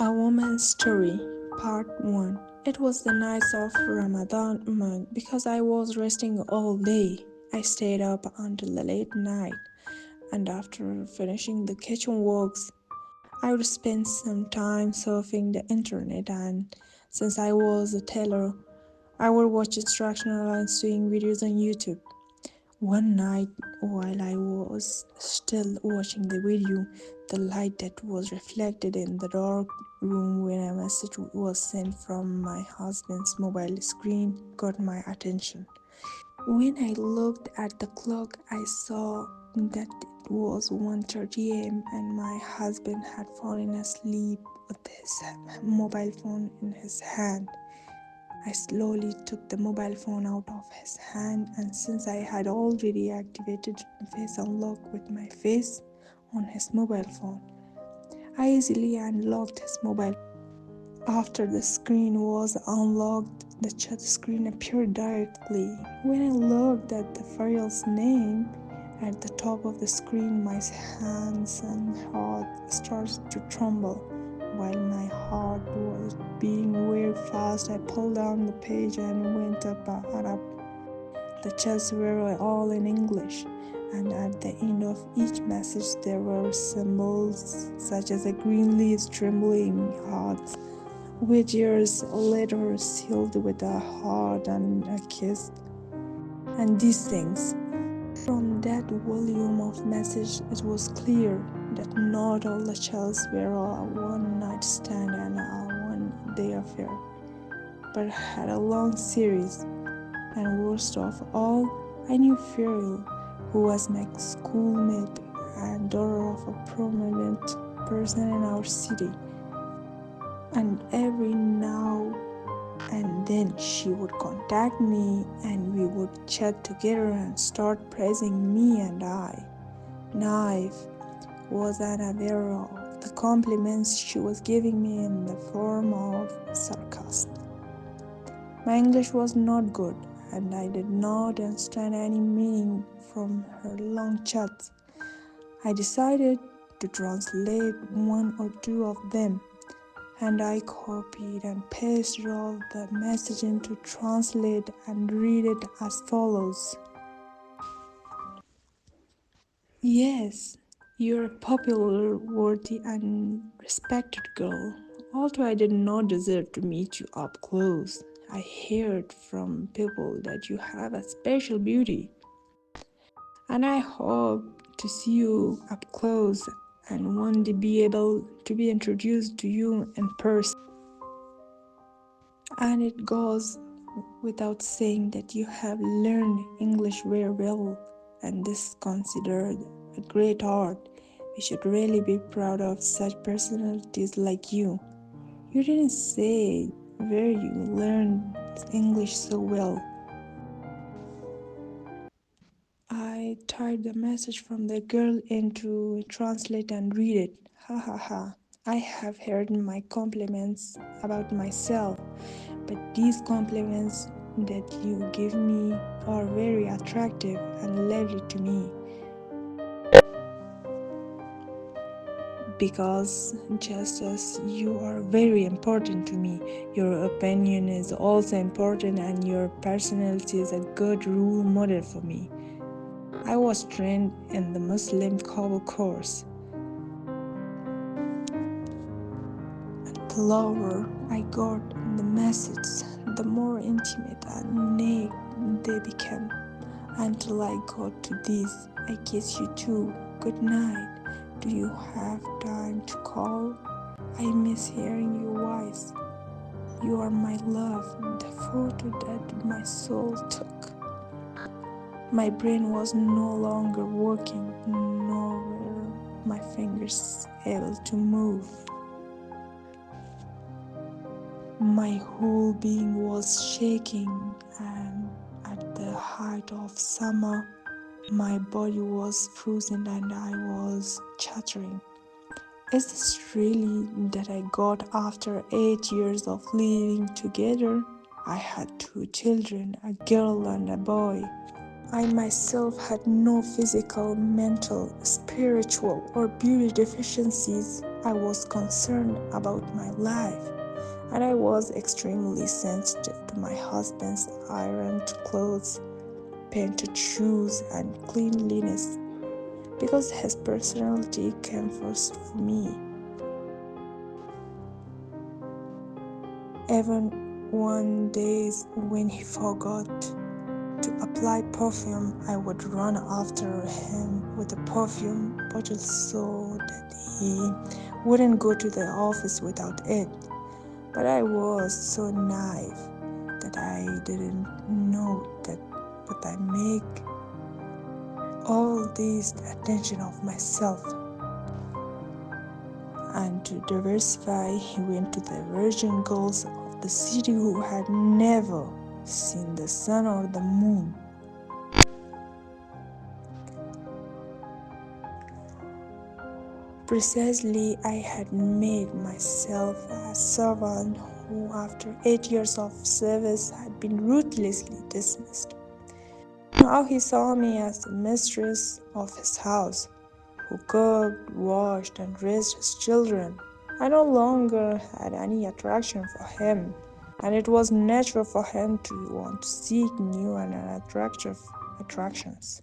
A Woman's Story, Part 1. It was the night of Ramadan month because I was resting all day. I stayed up until the late night, and after finishing the kitchen works, I would spend some time surfing the internet. And since I was a tailor, I would watch instructional and sewing videos on YouTube. One night, while I was still watching the video, the light that was reflected in the dark room when a message was sent from my husband's mobile screen caught my attention. When I looked at the clock, I saw that it was 1:30 a.m. and my husband had fallen asleep with his mobile phone in his hand. I slowly took the mobile phone out of his hand, and since I had already activated face unlock with my face on his mobile phone, I easily unlocked his mobile. After the screen was unlocked, the chat screen appeared directly. When I looked at the file's name at the top of the screen, my hands and heart started to tremble. While my heart was beating very fast, I pulled down the page and went up and up. The chats were all in English, and at the end of each message there were symbols such as a green leaf trembling hearts, with years later sealed with a heart and a kiss, and these things. From that volume of message, it was clear that not all the chats were a one-night stand and a one-day affair, but had a long series. And worst of all, I knew Farrell, who was my schoolmate and daughter of a prominent person in our city. And every now and then she would contact me and we would chat together and start praising me, and I, naive, was unaware of the compliments she was giving me in the form of sarcasm. My English was not good, and I did not understand any meaning from her long chats. I decided to translate one or two of them, and I copied and pasted all the message into Translate and read it as follows. Yes, you're a popular, worthy, and respected girl. Although I did not deserve to meet you up close, I heard from people that you have a special beauty, and I hope to see you up close and one day be able to be introduced to you in person. And it goes without saying that you have learned English very well, and this is considered a great art. We should really be proud of such personalities like you. You didn't say where you learned English so well. I typed the message from the girl into Translate and read it. Ha ha ha. I have heard my compliments about myself, but these compliments that you give me are very attractive and lovely to me, because just as you are very important to me, your opinion is also important, and your personality is a good role model for me. I was trained in the Muslim Kabul course, and the lower I got in the message, the more intimate and naked they became. Until I got to this, I kiss you too. Good night. Do you have time to call? I miss hearing your voice. You are my love, the photo that my soul took. My brain was no longer working, nor were my fingers able to move. My whole being was shaking, and at the height of summer, my body was frozen and I was chattering. Is this really that I got after 8 years of living together? I had 2 children, a girl and a boy. I myself had no physical, mental, spiritual, or beauty deficiencies. I was concerned about my life, and I was extremely sensitive to my husband's ironed clothes, painted shoes, and cleanliness because his personality came first for me. Even one days when he forgot to apply perfume, I would run after him with a perfume bottle so that he wouldn't go to the office without it. But I was so naive that I didn't know that but I make all this attention of myself. And to diversify, he went to the virgin girls of the city who had never seen the sun or the moon. Precisely, I had made myself a servant who, after 8 years of service, had been ruthlessly dismissed. Now he saw me as the mistress of his house, who cooked, washed, and raised his children. I no longer had any attraction for him, and it was natural for him to want to seek new and unattractive attractions.